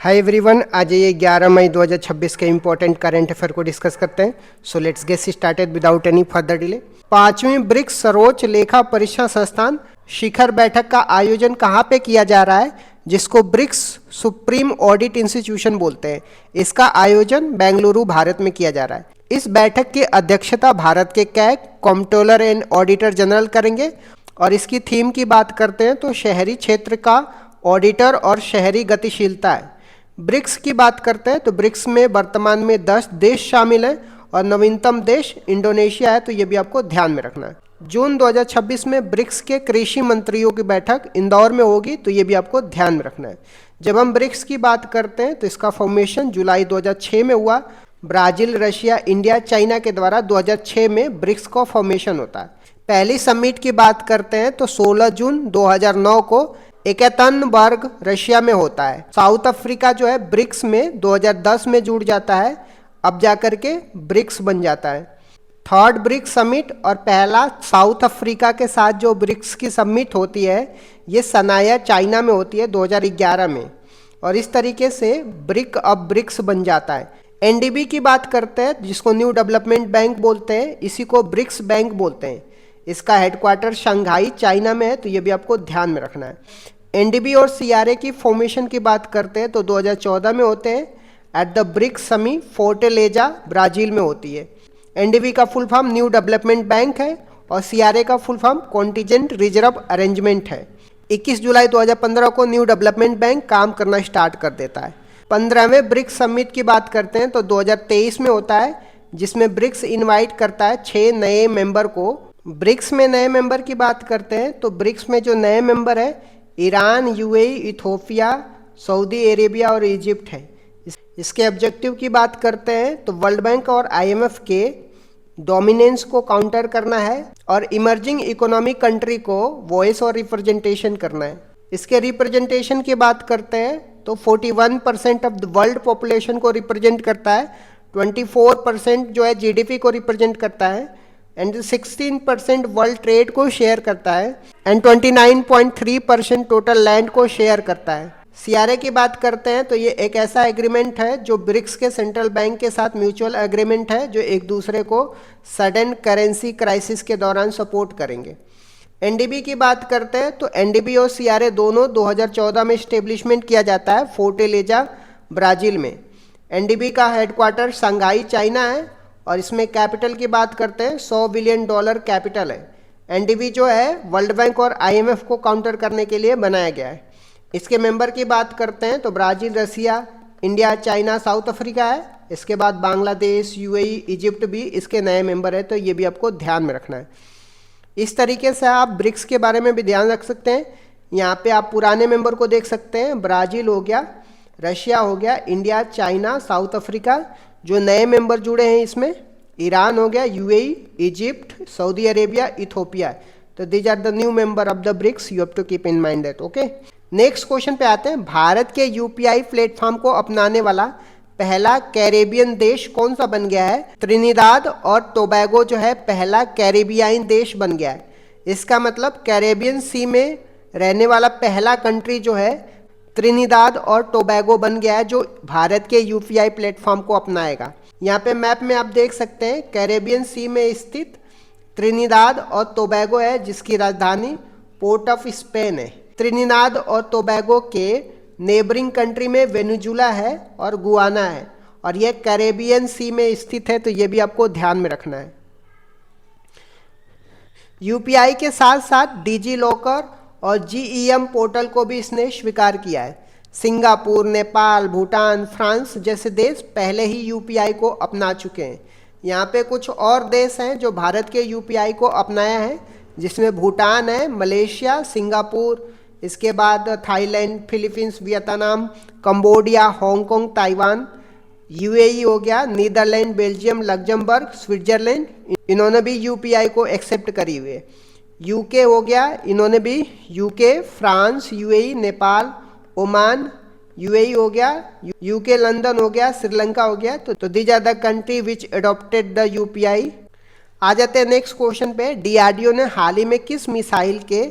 Hi everyone, आज ये 11 मई 2026 के इंपॉर्टेंट करंट अफेयर को डिस्कस करते हैं। So let's get started without any further delay. पांचवी ब्रिक्स सर्वोच्च लेखा परीक्षा संस्थान शिखर बैठक का आयोजन कहाँ पे किया जा रहा है, जिसको ब्रिक्स सुप्रीम ऑडिट इंस्टीट्यूशन बोलते हैं। इसका आयोजन बेंगलुरु, भारत में किया जा रहा है। इस बैठक की अध्यक्षता भारत के CAG, comptroller and auditor general करेंगे। और इसकी थीम की बात करते हैं तो शहरी क्षेत्र का ऑडिटर और शहरी गतिशीलता है। ब्रिक्स की बात करते हैं तो ब्रिक्स में वर्तमान में 10 देश शामिल हैं और नवीनतम देश इंडोनेशिया है, तो ये भी आपको ध्यान में रखना है। जून 2026 में ब्रिक्स के कृषि मंत्रियों की बैठक इंदौर में होगी, तो ये भी आपको ध्यान में रखना है। जब हम ब्रिक्स की बात करते हैं तो इसका फॉर्मेशन जुलाई 2006 में हुआ। ब्राजील, रशिया, इंडिया, चाइना के द्वारा 2006 में ब्रिक्स का फॉर्मेशन होता है। पहली समिट की बात करते हैं तो 16 जून 2009 को एकैतनबर्ग, रशिया में होता है। साउथ अफ्रीका जो है ब्रिक्स में 2010 में जुड़ जाता है, अब जाकर के ब्रिक्स बन जाता है। थर्ड ब्रिक्स समिट और पहला साउथ अफ्रीका के साथ जो ब्रिक्स की समिट होती है, ये सनाया, चाइना में होती है 2011 में। और इस तरीके से ब्रिक अब ब्रिक्स बन जाता है। एनडीबी की बात करते हैं, जिसको न्यू डेवलपमेंट बैंक बोलते हैं, इसी को ब्रिक्स बैंक बोलते हैं। इसका हेडक्वार्टर शंघाई, चाइना में है, तो ये भी आपको ध्यान में रखना है। एनडीबी और सीआरए की फॉर्मेशन की बात करते हैं तो 2014 में होते हैं at the BRICS summit Fortaleza, Brazil में होती है। एनडीबी का full form new development bank है और सीआरए का full form contingent reserve arrangement है। 21 जुलाई 2015 को न्यू डेवलपमेंट बैंक काम करना स्टार्ट कर देता है। 15वें ब्रिक्स समिट की बात करते हैं तो 2023 में होता है, जिसमें ब्रिक्स इन्वाइट करता है 6 नए मेंबर को। ब्रिक्स में नए मेंबर की बात करते हैं तो ब्रिक्स में जो नए मेंबर है Iran, UAE, Ethiopia, Saudi Arabia और इजिप्ट है। इसके ऑब्जेक्टिव की बात करते हैं तो वर्ल्ड बैंक और आईएमएफ के डोमिनेंस को काउंटर करना है और इमर्जिंग इकोनॉमिक कंट्री को वॉइस और रिप्रेजेंटेशन करना है। इसके रिप्रेजेंटेशन की बात करते हैं तो 41% ऑफ द वर्ल्ड पॉपुलेशन को रिप्रेजेंट करता है, 24% जो है जीडीपी को रिप्रेजेंट करता है एंड 16% वर्ल्ड ट्रेड को शेयर करता है एंड 29.3% टोटल लैंड को शेयर करता है। सीआरए की बात करते हैं तो ये एक ऐसा एग्रीमेंट है जो ब्रिक्स के सेंट्रल बैंक के साथ म्यूचुअल एग्रीमेंट है, जो एक दूसरे को सडन करेंसी क्राइसिस के दौरान सपोर्ट करेंगे। एनडीबी की बात करते हैं तो एनडीबी और सीआरए दोनों 2014 में स्टेब्लिशमेंट किया जाता है फोर्टेलेजा, ब्राजील में। एनडीबी का हेडक्वार्टर शंघाई, चाइना है और इसमें कैपिटल की बात करते हैं $100 बिलियन कैपिटल है। एनडीबी जो है वर्ल्ड बैंक और आईएमएफ को काउंटर करने के लिए बनाया गया है। इसके मेंबर की बात करते हैं तो ब्राज़ील, रसिया, इंडिया, चाइना, साउथ अफ्रीका है। इसके बाद बांग्लादेश, यूएई, इजिप्ट भी इसके नए मेंबर है, तो ये भी आपको ध्यान में रखना है। इस तरीके से आप ब्रिक्स के बारे में भी ध्यान रख सकते हैं। यहाँ पे आप पुराने मेंबर को देख सकते हैं, ब्राज़ील हो गया, रशिया हो गया, इंडिया, चाइना, साउथ अफ्रीका। जो नए मेंबर जुड़े हैं इसमें ईरान हो गया, UAE, Egypt, Saudi Arabia, Ethiopia. तो these are the new member of the BRICS, you have to keep in mind that. Okay, next question पे आते हैं। भारत के यूपीआई प्लेटफॉर्म को अपनाने वाला पहला कैरेबियन देश कौन सा बन गया है? त्रिनिदाद और टोबैगो जो है पहला कैरेबियाई देश बन गया है। इसका मतलब कैरेबियन सी में रहने वाला पहला कंट्री जो है त्रिनिदाद और टोबैगो बन गया है, जो भारत के यूपीआई प्लेटफॉर्म को अपनाएगा। यहाँ पे मैप में आप देख सकते हैं कैरेबियन सी में स्थित त्रिनिदाद और टोबैगो है, जिसकी राजधानी पोर्ट ऑफ स्पेन है। त्रिनिदाद और टोबैगो के नेबरिंग कंट्री में वेनेजुला है और गुआना है, और यह कैरेबियन सी में स्थित है, तो ये भी आपको ध्यान में रखना है। यूपीआई के साथ साथ डिजी लॉकर और जीईएम पोर्टल को भी इसने स्वीकार किया है। सिंगापुर, नेपाल, भूटान, फ्रांस जैसे देश पहले ही यूपीआई को अपना चुके हैं। यहाँ पे कुछ और देश हैं जो भारत के यूपीआई को अपनाया है, जिसमें भूटान है, मलेशिया, सिंगापुर, इसके बाद Thailand, Philippines, Vietnam, Cambodia, Hong Kong, Taiwan, UAE हो गया, नीदरलैंड, बेल्जियम, लग्जमबर्ग, स्विट्जरलैंड, इन्होंने भी यूपीआई को एक्सेप्ट करी हुई है। यूके हो गया, इन्होंने भी, UK, France, UAE, Nepal, Oman, UAE हो गया, यूके, लंदन हो गया, श्रीलंका हो गया। तो these are the country which adopted the UPI. आ जाते हैं नेक्स्ट क्वेश्चन पे। डीआरडीओ ने हाल ही में किस मिसाइल के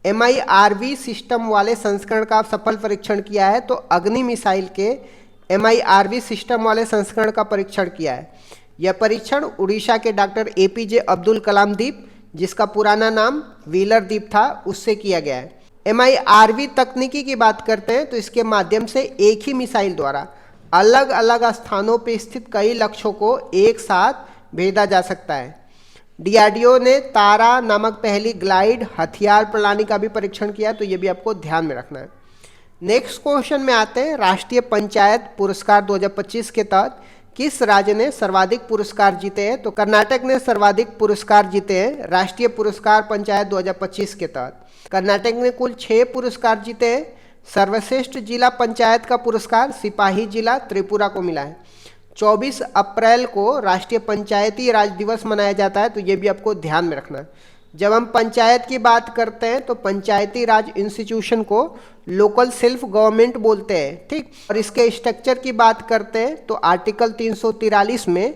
MIRV सिस्टम वाले संस्करण का सफल परीक्षण किया है? तो अग्नि मिसाइल के MIRV सिस्टम वाले संस्करण का परीक्षण किया है। यह परीक्षण उड़ीसा के डॉक्टर APJ अब्दुल कलाम द्वीप, जिसका पुराना नाम व्हीलर द्वीप था, उससे किया गया है। MIRV तकनीकी की बात करते हैं तो इसके माध्यम से एक ही मिसाइल द्वारा अलग अलग स्थानों पर स्थित कई लक्ष्यों को एक साथ भेजा जा सकता है। DRDO ने तारा नामक पहली ग्लाइड हथियार प्रणाली का भी परीक्षण किया, तो ये भी आपको ध्यान में रखना है। नेक्स्ट क्वेश्चन में आते हैं, राष्ट्रीय पंचायत पुरस्कार 2025 के तहत किस राज्य ने सर्वाधिक पुरस्कार जीते हैं? तो कर्नाटक ने सर्वाधिक पुरस्कार जीते हैं राष्ट्रीय पुरस्कार पंचायत 2025 के तहत। कर्नाटक ने कुल 6 पुरस्कार जीते हैं। सर्वश्रेष्ठ जिला पंचायत का पुरस्कार सिपाही जिला त्रिपुरा को मिला है। 24 अप्रैल को राष्ट्रीय पंचायती राज दिवस मनाया जाता है, तो ये भी आपको ध्यान में रखना है। जब हम पंचायत की बात करते हैं तो पंचायती राज इंस्टीट्यूशन को लोकल सेल्फ गवर्नमेंट बोलते हैं, ठीक। और इसके स्ट्रक्चर की बात करते हैं तो आर्टिकल 343 में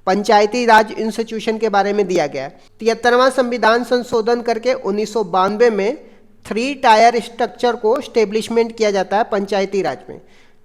पंचायती राज इंस्टीट्यूशन के बारे में दिया गया है। 73वां संविधान संशोधन करके 1992 में 3 टायर स्ट्रक्चर को स्टेब्लिशमेंट किया जाता है पंचायती राज में।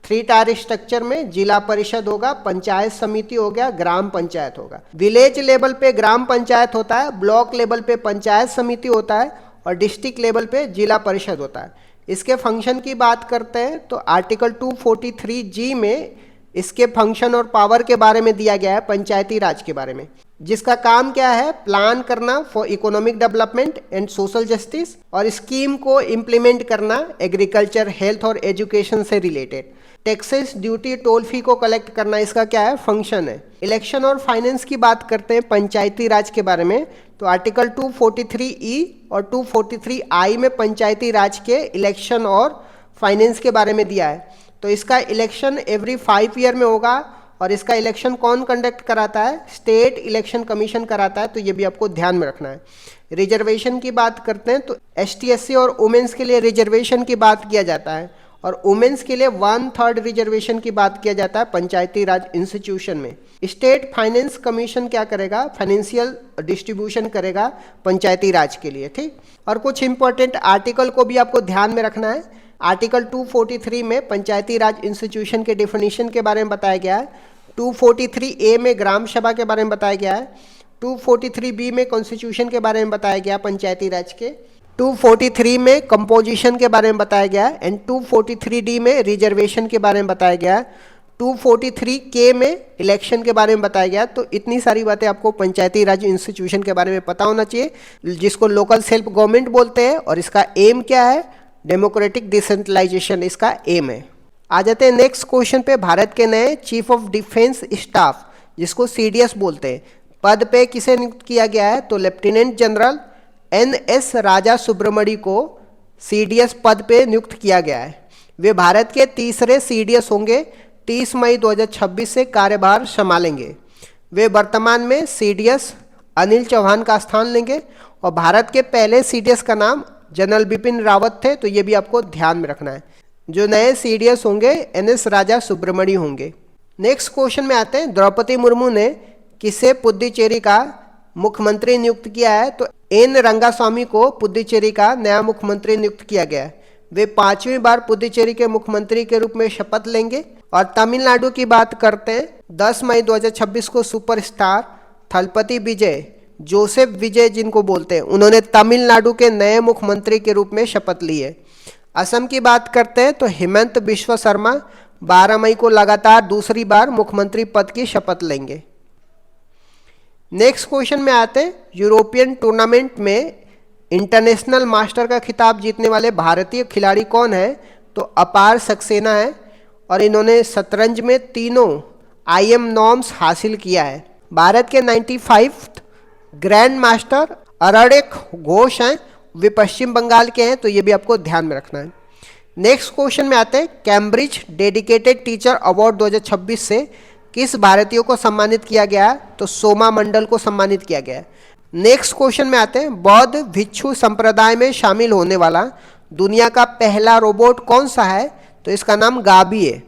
3 टायर स्ट्रक्चर में जिला परिषद होगा, पंचायत समिति हो गया, ग्राम पंचायत होगा। विलेज लेवल पे ग्राम पंचायत होता है, ब्लॉक लेवल पे पंचायत समिति होता है और डिस्ट्रिक्ट लेवल पे जिला परिषद होता है। इसके फंक्शन की बात करते हैं तो आर्टिकल 243G में इसके फंक्शन और पावर के बारे में दिया गया है पंचायती राज के बारे में, जिसका काम क्या है? प्लान करना for economic development and social justice और स्कीम को इम्प्लीमेंट करना एग्रीकल्चर, हेल्थ और एजुकेशन से रिलेटेड। टैक्सेस, ड्यूटी, टोल फी को कलेक्ट करना इसका क्या है? फंक्शन है। इलेक्शन और फाइनेंस की बात करते हैं पंचायती राज के बारे में तो आर्टिकल 243E और 243I में पंचायती राज के इलेक्शन और फाइनेंस के बारे में दिया है। तो इसका इलेक्शन एवरी 5 ईयर में होगा और इसका इलेक्शन कौन कंडक्ट कराता है? स्टेट इलेक्शन कमीशन कराता है, तो ये भी आपको ध्यान में रखना है। रिजर्वेशन की बात करते हैं तो ST SC और वुमेन्स के लिए रिजर्वेशन की बात किया जाता है और वुमेन्स के लिए 1/3 रिजर्वेशन की बात किया जाता है पंचायती राज इंस्टीट्यूशन में। स्टेट फाइनेंस कमीशन क्या करेगा? फाइनेंशियल डिस्ट्रीब्यूशन करेगा पंचायती राज के लिए, ठीक। और कुछ इंपॉर्टेंट आर्टिकल को भी आपको ध्यान में रखना है। आर्टिकल 243 में पंचायती राज इंस्टीट्यूशन के डेफिनेशन के बारे में बताया गया है। 243A में ग्राम सभा के बारे में बताया गया है। 243B में कॉन्स्टिट्यूशन के बारे में बताया गया पंचायती राज के। 243 में कंपोजिशन के बारे में बताया गया है एंड 243D में रिजर्वेशन के बारे में बताया गया है। 243K में इलेक्शन के बारे में बताया गया। तो इतनी सारी बातें आपको पंचायती राज इंस्टीट्यूशन के बारे में पता होना चाहिए, जिसको लोकल सेल्फ गवर्नमेंट बोलते हैं और इसका एम क्या है? डेमोक्रेटिक डिसेंट्रलाइजेशन इसका एम है। आ जाते हैं नेक्स्ट क्वेश्चन पे। भारत के नए चीफ ऑफ डिफेंस स्टाफ, जिसको CDS बोलते हैं, पद पे किसे नियुक्त किया गया है? तो लेफ्टिनेंट जनरल NS राजा सुब्रमणी को CDS पद पे नियुक्त किया गया है। वे भारत के तीसरे CDS होंगे। 30 मई 2026 से कार्यभार संभालेंगे। वे वर्तमान में CDS अनिल चौहान का स्थान लेंगे और भारत के पहले CDS का नाम जनरल बिपिन रावत थे, तो ये भी आपको ध्यान में रखना है। जो नए CDS होंगे NS राजा सुब्रमणी होंगे। नेक्स्ट क्वेश्चन में आते हैं, द्रौपदी मुर्मू ने किसे पुडुचेरी का मुख्यमंत्री नियुक्त किया है? तो N रंगास्वामी को पुडुचेरी का नया मुख्यमंत्री नियुक्त किया गया है। वे 5वीं बार पुडुचेरी के मुख्यमंत्री के रूप में शपथ लेंगे। और तमिलनाडु की बात करते हैं, 10 मई 2026 को सुपरस्टार थलपति विजय, जोसेफ विजय जिनको बोलते हैं, उन्होंने तमिलनाडु के नए मुख्यमंत्री के रूप में शपथ ली है। असम की बात करते हैं तो हेमंत बिश्व शर्मा 12 मई को लगातार दूसरी बार मुख्यमंत्री पद की शपथ लेंगे। नेक्स्ट क्वेश्चन में आते हैं, यूरोपियन टूर्नामेंट में इंटरनेशनल मास्टर का खिताब जीतने वाले भारतीय खिलाड़ी कौन है? तो अपार सक्सेना है और इन्होंने शतरंज में तीनों IM नॉर्म्स हासिल किया है। भारत के 95 ग्रैंड मास्टर अरड़ेक घोष हैं, वे पश्चिम बंगाल के हैं, तो ये भी आपको ध्यान में रखना है। नेक्स्ट क्वेश्चन में आते हैं, कैम्ब्रिज डेडिकेटेड टीचर अवार्ड 2026 से किस भारतीय को सम्मानित किया गया? तो सोमा मंडल को सम्मानित किया गया है। नेक्स्ट क्वेश्चन में आते हैं, बौद्ध भिक्षु संप्रदाय में शामिल होने वाला दुनिया का पहला रोबोट कौन सा है? तो इसका नाम गाबी है।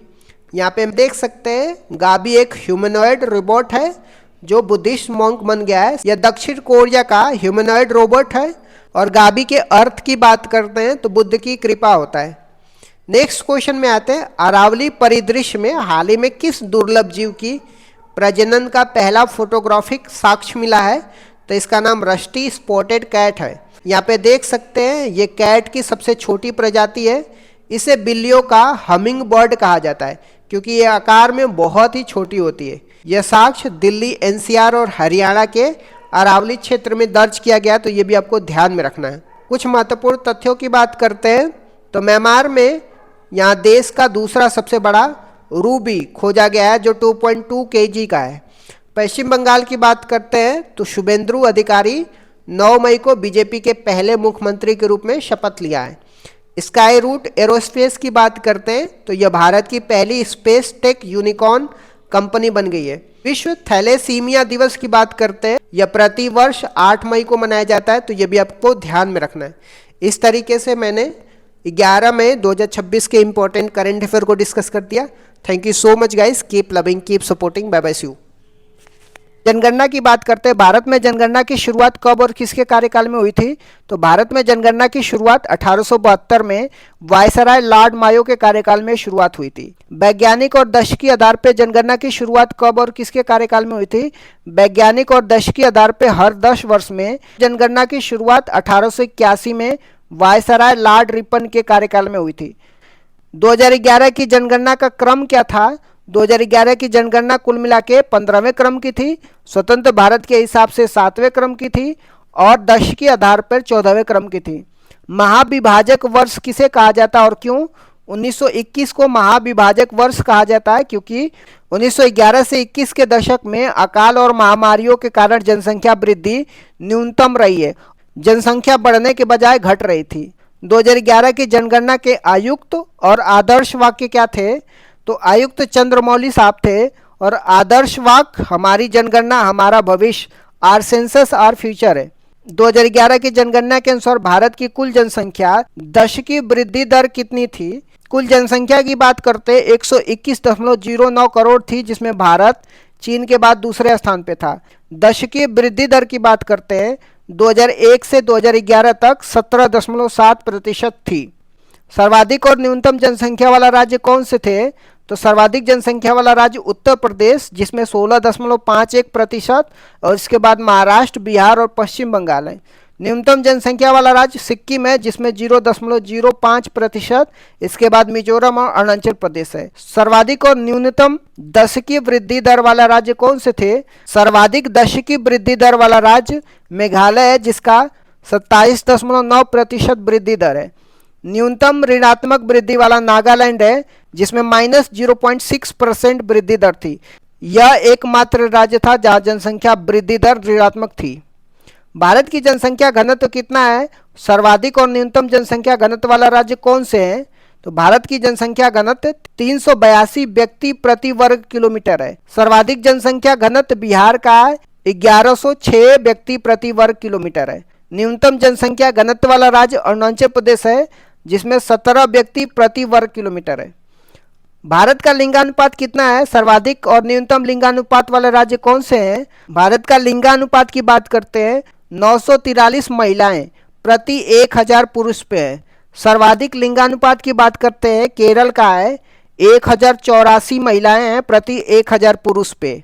यहाँ पे हम देख सकते हैं, गाबी एक ह्यूमनॉइड रोबोट है जो बुद्धिस्ट मॉन्क बन गया है। यह दक्षिण कोरिया का ह्यूमनॉइड रोबोट है और गाबी के अर्थ की बात करते हैं तो बुद्ध की कृपा होता है। नेक्स्ट क्वेश्चन में आते हैं, अरावली परिदृश्य में हाल ही में किस दुर्लभ जीव की प्रजनन का पहला फोटोग्राफिक साक्ष्य मिला है? तो इसका नाम रस्टी स्पॉटेड कैट है। यहाँ पे देख सकते हैं ये कैट की सबसे छोटी प्रजाति है। इसे बिल्लियों का हमिंग बर्ड कहा जाता है क्योंकि ये आकार में बहुत ही छोटी होती है। यह साक्ष्य दिल्ली, एनसीआर और हरियाणा के अरावली क्षेत्र में दर्ज किया गया, तो ये भी आपको ध्यान में रखना है। कुछ महत्वपूर्ण तथ्यों की बात करते हैं तो म्यांमार में यहाँ देश का दूसरा सबसे बड़ा रूबी खोजा गया है जो 2.2 kg का है। पश्चिम बंगाल की बात करते हैं तो शुभेंदु अधिकारी 9 मई को बीजेपी के पहले मुख्यमंत्री के रूप में शपथ लिया है। स्काई रूट एरोस्पेस की बात करते हैं तो यह भारत की पहली स्पेस टेक यूनिकॉर्न कंपनी बन गई है। विश्व थैलेसीमिया दिवस की बात करते हैं, यह प्रति वर्ष 8 मई को मनाया जाता है, तो यह भी आपको ध्यान में रखना है। इस तरीके से मैंने 11 मई 2026 के इंपॉर्टेंट करंट अफेयर को डिस्कस कर दिया। Thank you so much guys, keep loving, keep supporting, bye bye, see you. जनगणना की बात करते हैं, भारत में जनगणना की शुरुआत कब और किसके कार्यकाल में हुई थी? तो भारत में जनगणना की शुरुआत 1872 में वायसराय लॉर्ड मायो के कार्यकाल में शुरुआत हुई थी। वैज्ञानिक और दशकीय आधार पर जनगणना की शुरुआत कब और किसके कार्यकाल में हुई थी? वैज्ञानिक और दशकीय आधार पर हर 10 वर्ष में जनगणना की शुरुआत 1881 में वायसराय लॉर्ड रिपन के कार्यकाल में हुई थी। 2011 की जनगणना का क्रम क्या था? 2011 की जनगणना कुल मिला के 15वें क्रम की थी, स्वतंत्र भारत के हिसाब से 7वें क्रम की थी और दशक के आधार पर 14वें क्रम की थी। महाविभाजक वर्ष किसे कहा जाता है और क्यों? 1921 को महाविभाजक वर्ष कहा जाता है क्योंकि 1911 से 21 के दशक में अकाल और महामारियों के कारण जनसंख्या वृद्धि न्यूनतम रही है, जनसंख्या बढ़ने के बजाय घट रही थी। 2011 की जनगणना के आयुक्त और आदर्श वाक्य क्या थे? तो आयुक्त चंद्रमौली साहब थे और आदर्श वाक्य हमारी जनगणना हमारा भविष्य, आर सेंसस आर फ्यूचर है। 2011 की जनगणना के अनुसार भारत की कुल जनसंख्या दशकीय वृद्धि दर कितनी थी? कुल जनसंख्या की बात करते 121.09 करोड़ थी, जिसमें भारत चीन के बाद दूसरे स्थान पे था। दशकीय वृद्धि दर की बात करते हैं 2001 से 2011 तक 17.7% थी। सर्वाधिक और न्यूनतम जनसंख्या वाला राज्य कौन से थे? तो सर्वाधिक जनसंख्या वाला राज्य उत्तर प्रदेश जिसमें 16.51% और इसके बाद महाराष्ट्र, बिहार और पश्चिम बंगाल है। न्यूनतम जनसंख्या वाला राज्य सिक्किम है जिसमें 0.05%, इसके बाद मिजोरम और अरुणाचल प्रदेश है। सर्वाधिक और न्यूनतम दशकीय वृद्धि दर वाला राज्य कौन से थे? सर्वाधिक दशकीय वृद्धि दर वाला राज्य मेघालय है जिसका 27.9% वृद्धि दर है। न्यूनतम ऋणात्मक वृद्धि वाला नागालैंड है जिसमें -0.6% वृद्धि दर थी। यह एकमात्र राज्य था जहां जनसंख्या वृद्धि दर ऋणात्मक थी। भारत की जनसंख्या घनत्व कितना है? सर्वाधिक और न्यूनतम जनसंख्या घनत्व वाला राज्य कौन से हैं? तो भारत की जनसंख्या घनत्व 382 व्यक्ति प्रति वर्ग किलोमीटर है। सर्वाधिक जनसंख्या घनत्व बिहार का है, 1106 व्यक्ति प्रति वर्ग किलोमीटर है। न्यूनतम जनसंख्या घनत्व वाला राज्य अरुणाचल प्रदेश है जिसमें 17 व्यक्ति प्रति वर्ग किलोमीटर है। भारत का लिंगानुपात कितना है? सर्वाधिक और न्यूनतम लिंगानुपात वाले राज्य कौन से हैं? भारत का लिंगानुपात की बात करते हैं 943 महिलाएं प्रति 1000 पुरुष पे है। सर्वाधिक लिंगानुपात की बात करते हैं केरल का है, 1084 महिलाएं हैं प्रति 1000 पुरुष पे।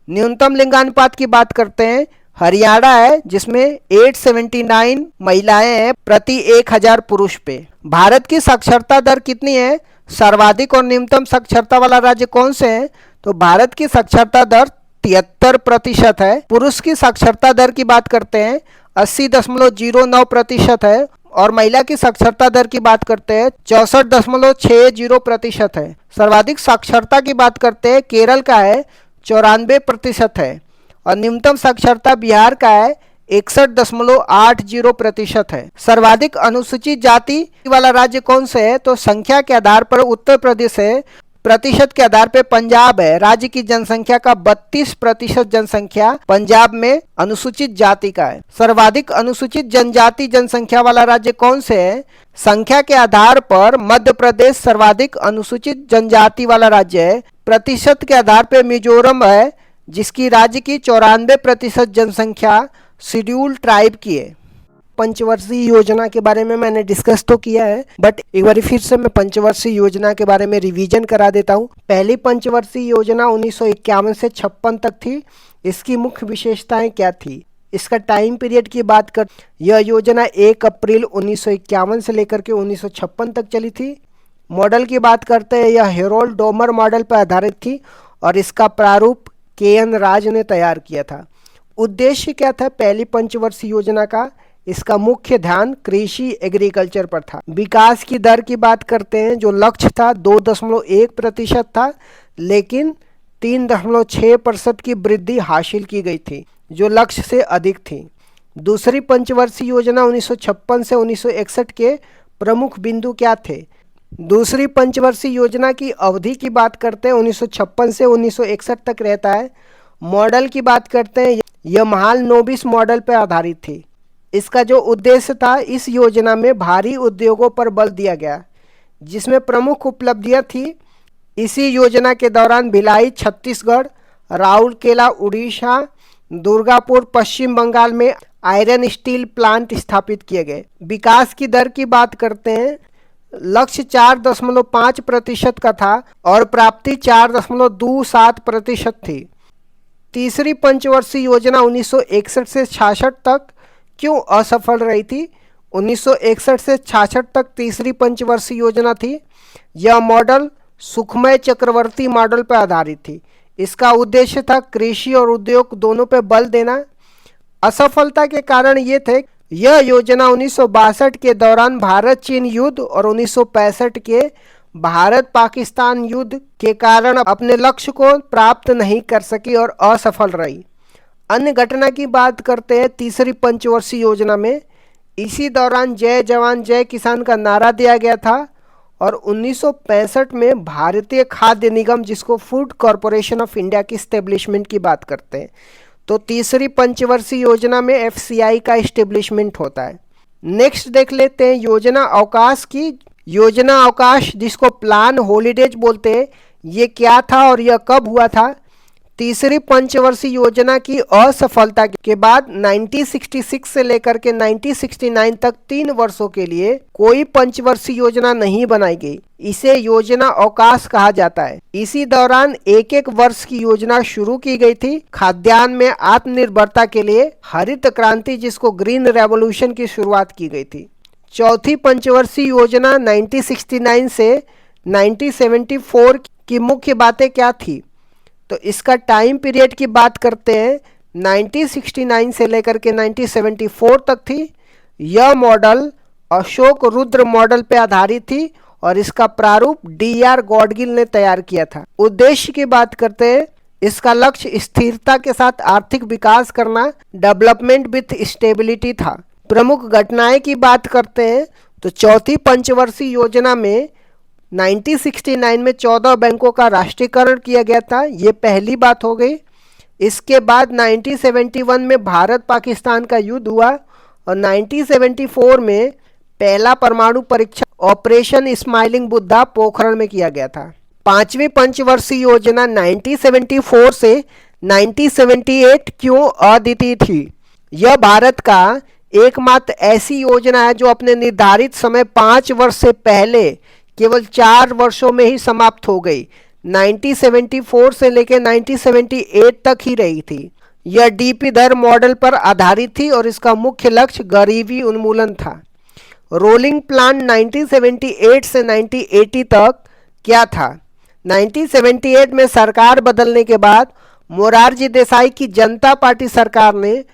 न्यूनतम लिंगानुपात की बात करते हैं हरियाणा है जिसमें 879 महिलाएं हैं प्रति 1000 पुरुष पे। भारत की साक्षरता दर कितनी है? सर्वाधिक और न्यूनतम साक्षरता वाला राज्य कौन से हैं? तो भारत की साक्षरता दर 73% है। पुरुष की साक्षरता दर की बात करते हैं 80.09% है और महिला की साक्षरता दर की बात करते हैं 64.60% है। सर्वाधिक साक्षरता की बात करते हैं केरल का है 94% है और न्यूनतम साक्षरता बिहार का है 61.80% है। सर्वाधिक अनुसूचित जाति वाला राज्य कौन से है? तो संख्या के आधार पर उत्तर प्रदेश है, प्रतिशत के आधार पर पंजाब है। राज्य की जनसंख्या का 32% जनसंख्या पंजाब में अनुसूचित जाति का है। सर्वाधिक अनुसूचित जनजाति जनसंख्या वाला राज्य कौन से है? संख्या के आधार पर मध्य प्रदेश सर्वाधिक अनुसूचित जनजाति वाला राज्य है। प्रतिशत के आधार पर मिजोरम है जिसकी राज्य की 94% जनसंख्या शेड्यूल ट्राइब की है। पंचवर्षीय योजना के बारे में मैंने डिस्कस तो किया है, बट एक बार फिर से मैं पंचवर्षीय योजना के बारे में रिवीजन करा देता हूँ। पहली पंचवर्षीय योजना 1951 से 56 तक थी। इसकी मुख्य विशेषताएं क्या थी? इसका टाइम पीरियड की बात कर, यह योजना 1 अप्रैल 1951 से लेकर के 1956 तक चली थी। मॉडल की बात करते हैं, यह हेरोल्ड डोमर मॉडल पर आधारित थी और इसका प्रारूप के.एन. राज ने तैयार किया था। उद्देश्य क्या था पहली पंचवर्षीय योजना का? इसका मुख्य ध्यान कृषि एग्रीकल्चर पर था। विकास की दर की बात करते हैं, जो लक्ष्य था 2.1% था, लेकिन 3.6% की वृद्धि हासिल की गई थी, जो लक्ष्य से अधिक थी। दूसरी पंचवर्षीय योजना 1956 से 1961 के प्रमुख बिंदु क्या थे? दूसरी पंचवर्षीय योजना की अवधि की बात करते हैं, 1956 से 1961 तक रहता है। मॉडल की बात करते हैं, यह महालनोबिस मॉडल पर आधारित थी। इसका जो उद्देश्य था, इस योजना में भारी उद्योगों पर बल दिया गया, जिसमें प्रमुख उपलब्धियां थी। इसी योजना के दौरान भिलाई छत्तीसगढ़, राउरकेला उड़ीसा, दुर्गापुर पश्चिम बंगाल में आयरन स्टील प्लांट स्थापित किए गए। विकास की दर की बात करते हैं, लक्ष्य 4.5% का था और प्राप्ति 4.27% थी। तीसरी पंचवर्षीय योजना 1961 से 66 तक क्यों असफल रही थी? 1961 से 66 तक तीसरी पंचवर्षीय योजना थी। यह मॉडल सुखमय चक्रवर्ती मॉडल पर आधारित थी। इसका उद्देश्य था कृषि और उद्योग दोनों पर बल देना। असफलता के कारण ये थे, यह योजना 1962 के दौरान भारत चीन युद्ध और 1965 के भारत पाकिस्तान युद्ध के कारण अपने लक्ष्य को प्राप्त नहीं कर सकी और असफल रही। अन्य घटना की बात करते हैं तीसरी पंचवर्षीय योजना में, इसी दौरान जय जवान जय किसान का नारा दिया गया था और 1965 में भारतीय खाद्य निगम, जिसको फूड कॉरपोरेशन ऑफ इंडिया की स्टेब्लिशमेंट की बात करते हैं, तो तीसरी पंचवर्षीय योजना में एफसीआई का इस्टेब्लिशमेंट होता है। नेक्स्ट देख लेते हैं योजना अवकाश की। योजना अवकाश, जिसको प्लान हॉलीडेज बोलते हैं, ये क्या था और यह कब हुआ था? तीसरी पंचवर्षीय योजना की असफलता के बाद 1966 से लेकर के 1969 तक 3 वर्षों के लिए कोई पंचवर्षीय योजना नहीं बनाई गई। इसे योजना अवकाश कहा जाता है। इसी दौरान एक एक वर्ष की योजना शुरू की गई थी। खाद्यान्न में आत्मनिर्भरता के लिए हरित क्रांति, जिसको ग्रीन रेवोल्यूशन की शुरुआत की गई थी। चौथी पंचवर्षीय योजना 1969 से 1974 की मुख्य बातें क्या थी? तो इसका टाइम पीरियड की बात करते हैं, 1969 से लेकर के 1974 तक थी। यह मॉडल अशोक रुद्र मॉडल पर आधारित थी और इसका प्रारूप डी.आर. गॉडगिल ने तैयार किया था। उद्देश्य की बात करते हैं, इसका लक्ष्य स्थिरता के साथ आर्थिक विकास करना, डेवलपमेंट विथ स्टेबिलिटी था। प्रमुख घटनाएं की बात करते हैं, तो चौथी पंचवर्षीय योजना में 1969 में 14 बैंकों का राष्ट्रीयकरण किया गया था। ये पहली बात हो गई। इसके बाद 1971 में भारत पाकिस्तान का युद्ध हुआ और 1974 में पहला परमाणु परीक्षण ऑपरेशन स्माइलिंग बुद्धा पोखरण में किया गया था। पांचवी पंचवर्षीय योजना 1974 से 1978 क्यों अद्वितीय थी? यह भारत का एकमात्र ऐसी योजना है जो अपने निर्धारित समय 5 वर्ष से पहले केवल 4 वर्षों में ही समाप्त हो गई। 1974 से लेकर 1978 तक ही रही थी। यह डीपी दर मॉडल पर आधारित थी और इसका मुख्य लक्ष्य गरीबी उन्मूलन था। रोलिंग प्लान 1978 से 1980 तक क्या था? 1978 में सरकार बदलने के बाद मोरारजी देसाई की जनता पार्टी सरकार ने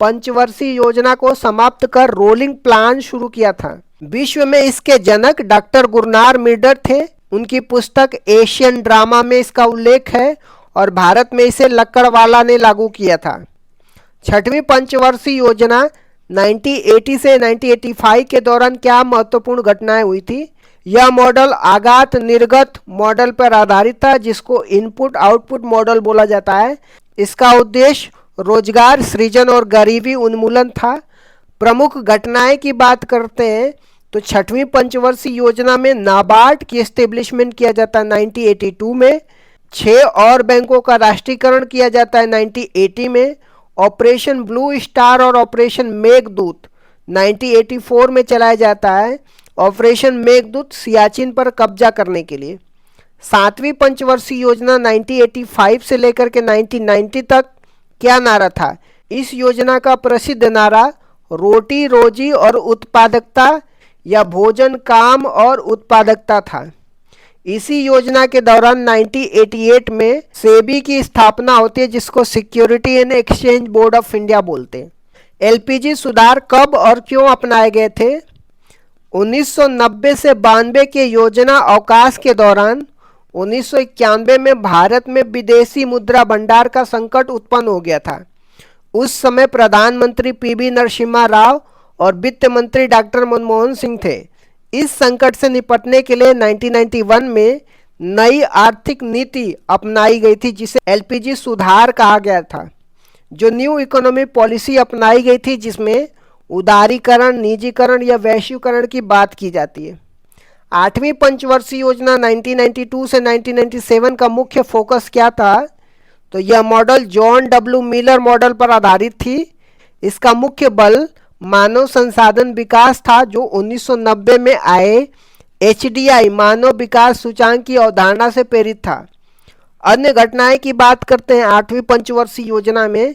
पंचवर्षीय योजना को समाप्त कर रोलिंग प्लान शुरू किया था। विश्व में इसके जनक डॉक्टर गुरनार मिर्डर थे। उनकी पुस्तक एशियन ड्रामा में इसका उल्लेख है और भारत में इसे लक्कड़वाला ने लागू किया था। छठवीं पंचवर्षीय योजना 1980 से 1985 के दौरान क्या महत्वपूर्ण घटनाएं हुई थी? यह मॉडल आगात निर्गत मॉडल पर आधारित था, जिसको इनपुट आउटपुट मॉडल बोला जाता है। इसका उद्देश्य रोजगार सृजन और गरीबी उन्मूलन था। प्रमुख घटनाएं की बात करते हैं, तो छठवीं पंचवर्षीय योजना में नाबार्ड की एस्टेब्लिशमेंट किया जाता है 1982 में। 6 और बैंकों का राष्ट्रीयकरण किया जाता है 1980 में। ऑपरेशन ब्लू स्टार और ऑपरेशन मेघदूत 1984 में चलाया जाता है ऑपरेशन मेघदूत सियाचिन पर कब्जा करने के लिए। 7वीं पंचवर्षीय योजना 1985 से लेकर के 1990 तक क्या नारा था? इस योजना का प्रसिद्ध नारा रोटी रोजी और उत्पादकता या भोजन काम और उत्पादकता था। इसी योजना के दौरान 1988 में सेबी की स्थापना होती है, जिसको security and exchange board of India बोलते हैं। एलपीजी सुधार कब और क्यों अपनाए गए थे? 1990 से 92 के योजना अवकाश के दौरान 1991 में भारत में विदेशी मुद्रा भंडार का संकट उत्पन्न हो गया था। उस समय प्रधानमंत्री पीवी नरसिम्हा राव और वित्त मंत्री डॉक्टर मनमोहन सिंह थे। इस संकट से निपटने के लिए 1991 में नई आर्थिक नीति अपनाई गई थी, जिसे एलपीजी सुधार कहा गया था। जो न्यू इकोनॉमी पॉलिसी अपनाई गई थी, जिसमें उदारीकरण, निजीकरण या वैश्वीकरण की बात की जाती है। 8वीं पंचवर्षीय योजना 1992 से 1997 का मुख्य फोकस क्या था? तो यह model John W Miller model पर आधारित थी। इसका मुख्य बल मानव संसाधन विकास था, जो 1990 में आए एचडीआई मानव विकास सूचांक की अवधारणा से प्रेरित था। अन्य घटनाएं की बात करते हैं 8वीं पंचवर्षीय योजना में।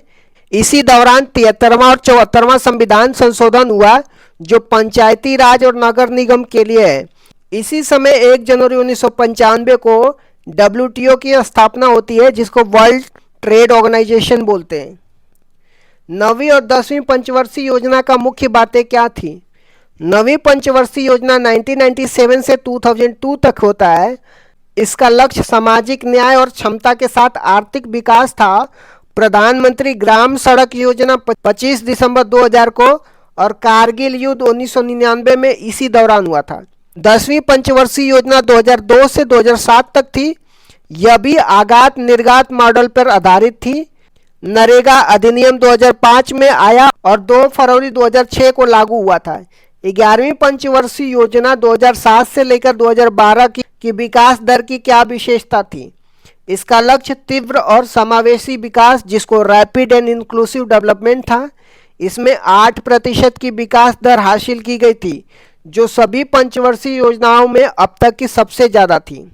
इसी दौरान 73वां और 74वां संविधान संशोधन हुआ, जो पंचायती राज और नगर निगम के लिए है। इसी समय 1 जनवरी 1995 को डब्ल्यूटीओ की स्थापना होती है, जिसको वर्ल्ड ट्रेड ऑर्गेनाइजेशन बोलते हैं। 9वीं और 10वीं पंचवर्षीय योजना का मुख्य बातें क्या थी? 9वीं पंचवर्षीय योजना 1997 से 2002 तक होता है। इसका लक्ष्य सामाजिक न्याय और क्षमता के साथ आर्थिक विकास था। प्रधानमंत्री ग्राम सड़क योजना 25 दिसंबर 2000 को और कारगिल युद्ध 1999 में इसी दौरान हुआ था। 10वीं पंचवर्षीय योजना 2002 से 2007 तक थी। यह भी आगात निर्गात मॉडल पर आधारित थी। नरेगा अधिनियम 2005 में आया और 2 फरवरी 2006 को लागू हुआ था। 11वीं पंचवर्षीय योजना 2007 से लेकर 2012 की विकास दर की क्या विशेषता थी? इसका लक्ष्य तीव्र और समावेशी विकास, जिसको रैपिड एंड इंक्लूसिव डेवलपमेंट था। इसमें 8% की विकास दर हासिल की गई थी, जो सभी पंचवर्षीय योजनाओं में अब तक की सबसे ज़्यादा थी।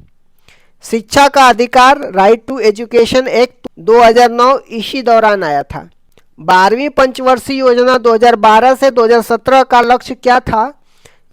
शिक्षा का अधिकार राइट टू एजुकेशन एक्ट 2009 इसी दौरान आया था। 12वीं पंचवर्षीय योजना 2012 से 2017 का लक्ष्य क्या था?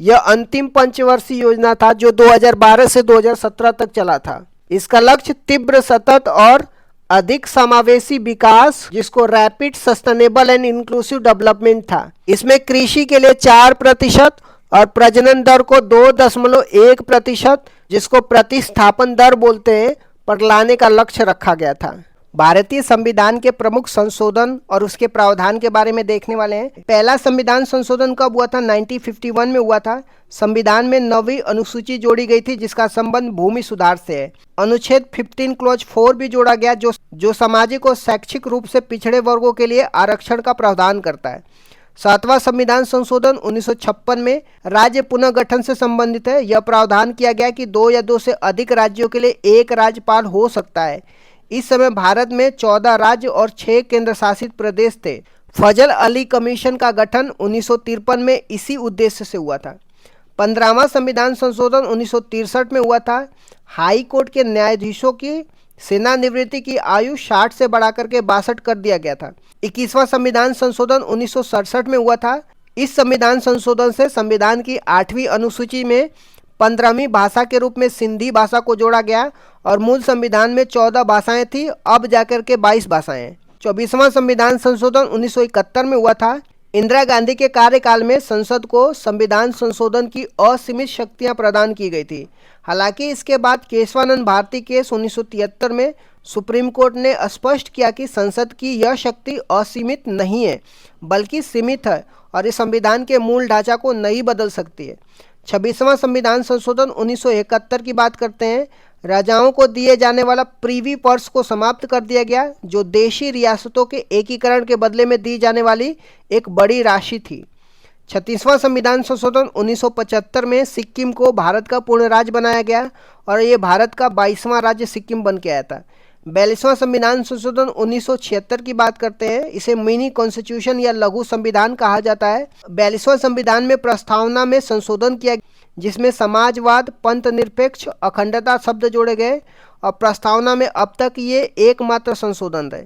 यह अंतिम पंचवर्षीय योजना था, जो 2012 से 2017 तक चला था। इसका लक्ष्य तीव्र, सतत और अधिक समावेशी विकास, जिसको rapid sustainable and inclusive development था। इसमें कृषि के लिए 4% और प्रजनन दर को 2.1%, जिसको प्रतिस्थापन दर बोलते हैं, पर लाने का लक्ष्य रखा गया था। भारतीय संविधान के प्रमुख संशोधन और उसके प्रावधान के बारे में देखने वाले हैं। पहला संविधान संशोधन कब हुआ था? 1951 में हुआ था। संविधान में 9वीं अनुसूची जोड़ी गई थी, जिसका संबंध भूमि सुधार से है। अनुच्छेद 15 क्लॉज 4 भी जोड़ा गया, जो सामाजिक और शैक्षिक रूप से पिछड़े वर्गों के लिए आरक्षण का प्रावधान करता है। 7वां संविधान संशोधन 1956 में राज्य पुनर्गठन से संबंधित है। यह प्रावधान किया गया कि 2 या 2 से अधिक राज्यों के लिए एक राज्यपाल हो सकता है। इस समय भारत में 14 राज्य और 6 केंद्र शासित प्रदेश थे। फजल अली कमीशन का गठन 1953 में इसी उद्देश्य से हुआ था। 15वां संविधान संशोधन 1963 में हुआ था। हाई कोर्ट के न्यायाधीशों की सेवानिवृत्ति की आयु 60 से बढ़ाकर के 62 कर दिया गया था। 21वां संविधान संशोधन 1967 में हुआ था। इस संविधान संशोधन से संविधान की 8वीं अनुसूची में 15वीं भाषा के रूप में सिंधी भाषा को जोड़ा गया और मूल संविधान में 14 भाषाएं थी, अब जाकर के 22 भाषाएं हैं। 24वां संविधान संशोधन 1971 में हुआ था। इंदिरा गांधी के कार्यकाल में संसद को संविधान संशोधन की असीमित शक्तियां प्रदान की गई थी। हालांकि इसके बाद केशवानंद भारती केस 1973 में सुप्रीम कोर्ट ने स्पष्ट किया कि संसद की यह शक्ति असीमित नहीं है, बल्कि सीमित है और इस संविधान के मूल ढांचा को नहीं बदल सकती है। 26वां संविधान संशोधन 1971 की बात करते हैं। राजाओं को दिए जाने वाला प्रीवी पर्स को समाप्त कर दिया गया, जो देशी रियासतों के एकीकरण के बदले में दी जाने वाली एक बड़ी राशि थी। 36वां संविधान संशोधन 1975 में सिक्किम को भारत का पूर्ण राज्य बनाया गया और ये भारत का 22वां राज्य सिक्किम बन के आया था। 42वां संविधान संशोधन 1976 की बात करते हैं, इसे मिनी कॉन्स्टिट्यूशन या लघु संविधान कहा जाता है। 42वां संविधान में प्रस्तावना में संशोधन किया जिसमें समाजवाद, पंथ निरपेक्ष, अखंडता शब्द जोड़े गए और प्रस्तावना में अब तक ये एकमात्र संशोधन रहे।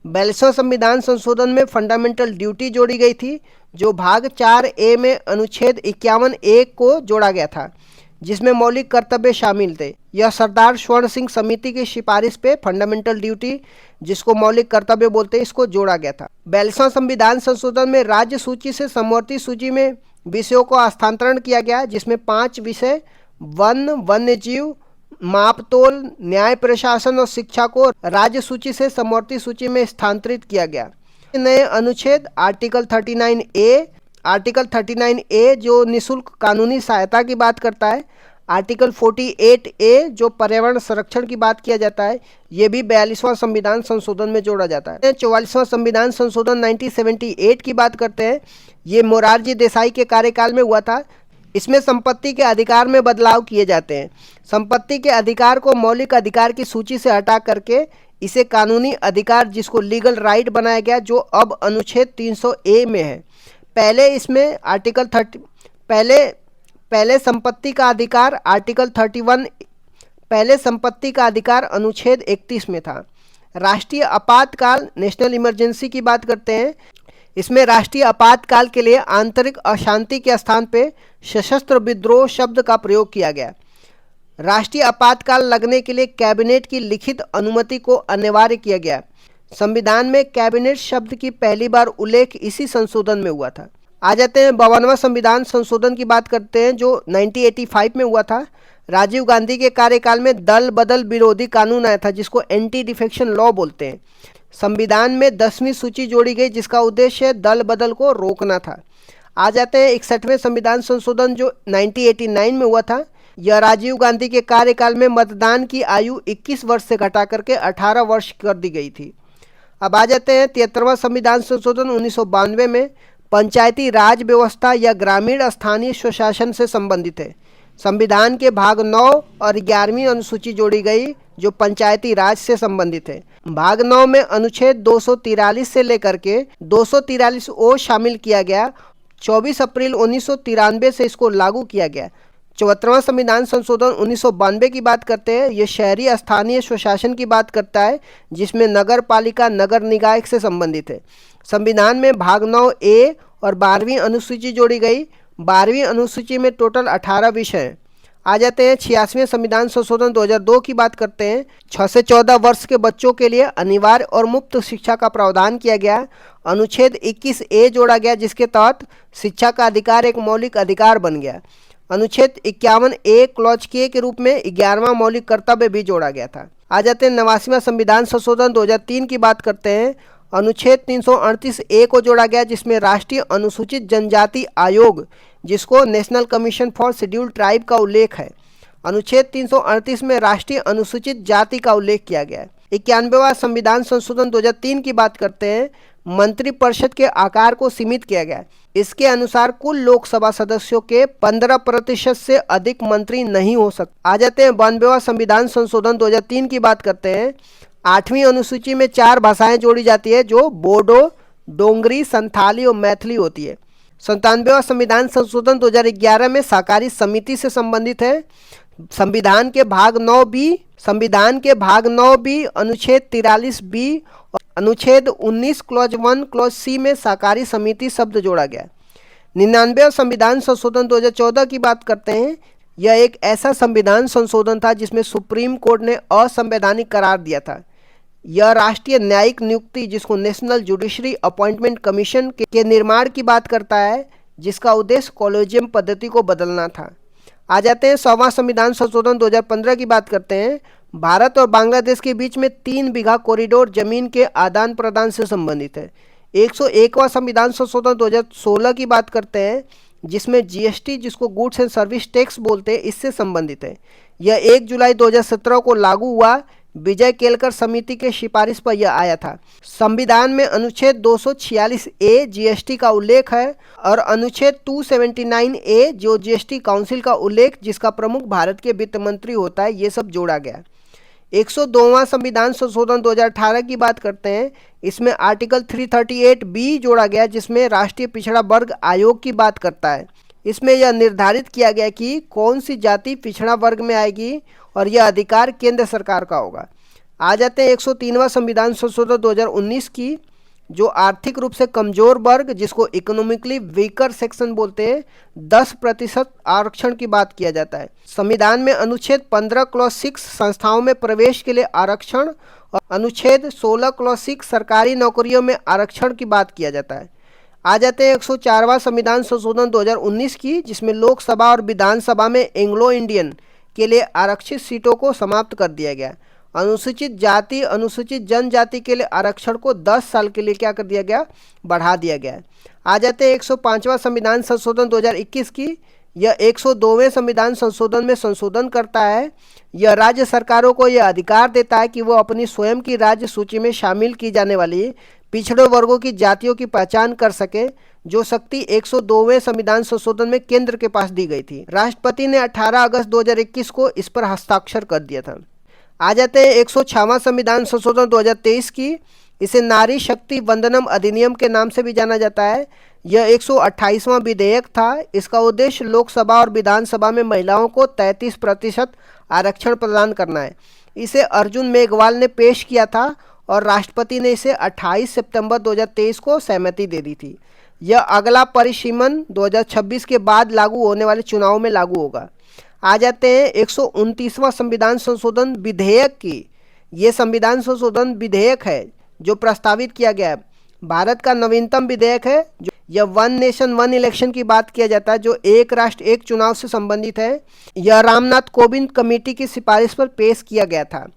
42वां संविधान संशोधन में फंडामेंटल ड्यूटी जोड़ी गई थी, जो भाग 4A में अनुच्छेद 51A को जोड़ा गया था, जिसमें मौलिक कर्तव्य शामिल थे। यह सरदार स्वर्ण सिंह समिति की सिफारिश पे फंडामेंटल ड्यूटी, जिसको मौलिक कर्तव्य बोलते हैं, इसको जोड़ा गया था। 42वां संविधान संशोधन में राज्य सूची से समवर्ती सूची में विषयों को हस्तांतरण किया गया, जिसमें 5 विषय वन, वन्य जीव, मापतोल, न्याय प्रशासन और शिक्षा को राज्य सूची से समवर्ती सूची में स्थानांतरित किया गया। नए अनुच्छेद आर्टिकल 39A जो निःशुल्क कानूनी सहायता की बात करता है, आर्टिकल 48A जो पर्यावरण संरक्षण की बात किया जाता है, ये भी 42वां संविधान संशोधन में जोड़ा जाता है। 44वां संविधान संशोधन 1978 की बात करते हैं, ये मोरारजी देसाई के कार्यकाल में हुआ था। इसमें संपत्ति के अधिकार में बदलाव किए जाते हैं। संपत्ति के अधिकार को मौलिक अधिकार की सूची से हटा करके इसे कानूनी अधिकार, जिसको लीगल राइट बनाया गया, जो अब अनुच्छेद 300A में है। पहले इसमें आर्टिकल 30 पहले संपत्ति का अधिकार आर्टिकल 31, पहले संपत्ति का अधिकार अनुच्छेद 31 में था। राष्ट्रीय आपातकाल, नेशनल इमरजेंसी की बात करते हैं, इसमें राष्ट्रीय आपातकाल के लिए आंतरिक अशांति के स्थान पे सशस्त्र विद्रोह शब्द का प्रयोग किया गया। राष्ट्रीय आपातकाल लगने के लिए कैबिनेट की लिखित अनुमति को अनिवार्य किया गया। संविधान में कैबिनेट शब्द की पहली बार उल्लेख इसी संशोधन में हुआ था। आ जाते हैं 52वां संविधान संशोधन की बात करते हैं, जो 1985 में हुआ था। राजीव गांधी के कार्यकाल में दल बदल विरोधी कानून आया था, जिसको एंटी डिफेक्शन लॉ बोलते हैं। संविधान में 10वीं सूची जोड़ी गई, जिसका उद्देश्य दल बदल को रोकना था। आ जाते हैं 61वें संविधान संशोधन, जो 1989 में हुआ था। यह राजीव गांधी के कार्यकाल में मतदान की आयु 21 वर्ष से घटा करके 18 वर्ष कर दी गई थी। अब आ जाते हैं 73वां संविधान संशोधन 1992 में, पंचायती राज व्यवस्था या ग्रामीण स्थानीय स्वशासन से संबंधित है। संविधान के भाग 9 और 11वीं अनुसूची जोड़ी गई, जो पंचायती राज से संबंधित है। भाग 9 में अनुच्छेद 243 से लेकर के 243O शामिल किया गया। 24 अप्रैल 1993 से इसको लागू किया गया। 74वां संविधान संशोधन 1992 की बात करते हैं, ये शहरी स्थानीय स्वशासन की बात करता है, जिसमें नगर पालिका नगर निकाय से संबंधित है। संविधान में भाग 9A और 12वीं अनुसूची जोड़ी गई। 12वीं अनुसूची में टोटल 18 विषय हैं। आ जाते हैं 86वें संविधान संशोधन 2002 की बात करते हैं। 6 से 14 वर्ष के बच्चों के लिए अनिवार्य और मुफ्त शिक्षा का प्रावधान किया गया। अनुच्छेद 21A जोड़ा गया, जिसके तहत शिक्षा का अधिकार एक मौलिक अधिकार बन गया। अनुच्छेद 51A क्लॉज के रूप में 11वां मौलिक कर्तव्य भी जोड़ा गया था। आ जाते हैं 89वां संविधान संशोधन 2003 की बात करते हैं। अनुच्छेद 338A को जोड़ा गया, जिसमें राष्ट्रीय अनुसूचित जनजाति आयोग, जिसको national commission for scheduled tribe का उल्लेख है। अनुच्छेद 338 में राष्ट्रीय अनुसूचित जाति का उल्लेख किया गया है। 91वां संविधान संशोधन 2003 की बात करते हैं। मंत्रिपरिषद के आकार को सीमित किया गया। इसके अनुसार कुल लोकसभा सदस्यों के 15% से अधिक मंत्री नहीं हो सकते। आ जाते हैं 92वां संविधान संशोधन 2003 की बात करते हैं। 8वीं अनुसूची में 4 भाषाएं जोड़ी जाती है, जो बोडो, डोंगरी, संथाली और मैथिली होती है। 97वां संविधान संशोधन 2011 में सहकारी समिति से संबंधित है। संविधान के भाग 9B अनुच्छेद 43B और अनुच्छेद 19 क्लॉज 1 क्लॉज C में सहकारी समिति शब्द जोड़ा गया। 99वां संविधान संशोधन 2014 की बात करते हैं। यह एक ऐसा संविधान संशोधन था जिसमें सुप्रीम कोर्ट ने असंवैधानिक करार दिया था। यह राष्ट्रीय न्यायिक नियुक्ति, जिसको नेशनल जुडिशरी अपॉइंटमेंट कमीशन के निर्माण की बात करता है, जिसका उद्देश्य कॉलेजियम पद्धति को बदलना था। आ जाते हैं 100वां संविधान संशोधन 2015 की बात करते हैं। भारत और बांग्लादेश के बीच में 3 बीघा कॉरिडोर जमीन के आदान प्रदान से संबंधित है। 101वां संविधान संशोधन 2016 की बात करते हैं, जिसमें GST, जिसको गुड्स एंड सर्विस टैक्स बोलते हैं, इससे संबंधित है। यह 1 जुलाई 2017 को लागू हुआ। विजय केलकर समिति के सिफारिश पर यह आया था। संविधान में अनुच्छेद 246A GST का उल्लेख है और अनुच्छेद 279A जो GST काउंसिल का उल्लेख, जिसका प्रमुख भारत के वित्त मंत्री होता है, ये सब जोड़ा गया। 102वां संविधान संशोधन 2018 की बात करते हैं। इसमें आर्टिकल 338 बी जोड़ा गया, जिसमें राष्ट्रीय पिछड़ा वर्ग आयोग की बात करता है। इसमें यह निर्धारित किया गया कि कौन सी जाति पिछड़ा वर्ग में आएगी और यह अधिकार केंद्र सरकार का होगा। आ जाते हैं 103वां संविधान संशोधन 2019 की, जो आर्थिक रूप से कमजोर वर्ग, जिसको इकोनॉमिकली वीकर सेक्शन बोलते हैं, 10% आरक्षण की बात किया जाता है। संविधान में अनुच्छेद 15 क्लॉज 6 संस्थाओं में प्रवेश के लिए आरक्षण और अनुच्छेद 16 क्लॉज 6 सरकारी नौकरियों में आरक्षण की बात किया जाता है। आ जाते हैं 104वां संविधान संशोधन 2019 की, जिसमें लोकसभा और विधानसभा में एंग्लो इंडियन के लिए आरक्षित सीटों को समाप्त कर दिया गया। अनुसूचित जाति अनुसूचित जनजाति के लिए आरक्षण को 10 साल के लिए क्या कर दिया गया, बढ़ा दिया गया। आ जाते हैं 105वां संविधान संशोधन 2021 की। यह 102वें संविधान संशोधन में संशोधन करता है। यह राज्य सरकारों को यह अधिकार देता है कि वो अपनी स्वयं की राज्य सूची में शामिल की जाने वाली पिछड़े वर्गों की जातियों की पहचान कर सके, जो शक्ति 102वें संविधान संशोधन में केंद्र के पास दी गई थी। राष्ट्रपति ने 18 अगस्त 2021 को इस पर हस्ताक्षर कर दिया था। आ जाते हैं 106वां संविधान संशोधन 2023 की। इसे नारी शक्ति वंदनम अधिनियम के नाम से भी जाना जाता है। यह 128वां विधेयक था। इसका उद्देश्य लोकसभा और विधानसभा में महिलाओं को 33% आरक्षण प्रदान करना है। इसे अर्जुन मेघवाल ने पेश किया था और राष्ट्रपति ने इसे 28 सितंबर 2023 को सहमति दे दी थी। यह अगला परिसीमन 2026 के बाद लागू होने वाले चुनाव में लागू होगा। आ जाते हैं 129वां संविधान संशोधन विधेयक की। ये संविधान संशोधन विधेयक है जो प्रस्तावित किया गया है। भारत का नवीनतम विधेयक है। जो यह वन नेशन वन इलेक्शन की बात किया जाता है, जो एक राष्ट्र एक चुनाव से संबंधित है। यह रामनाथ कोविंद कमेटी की सिफारिश पर पेश किया गया था।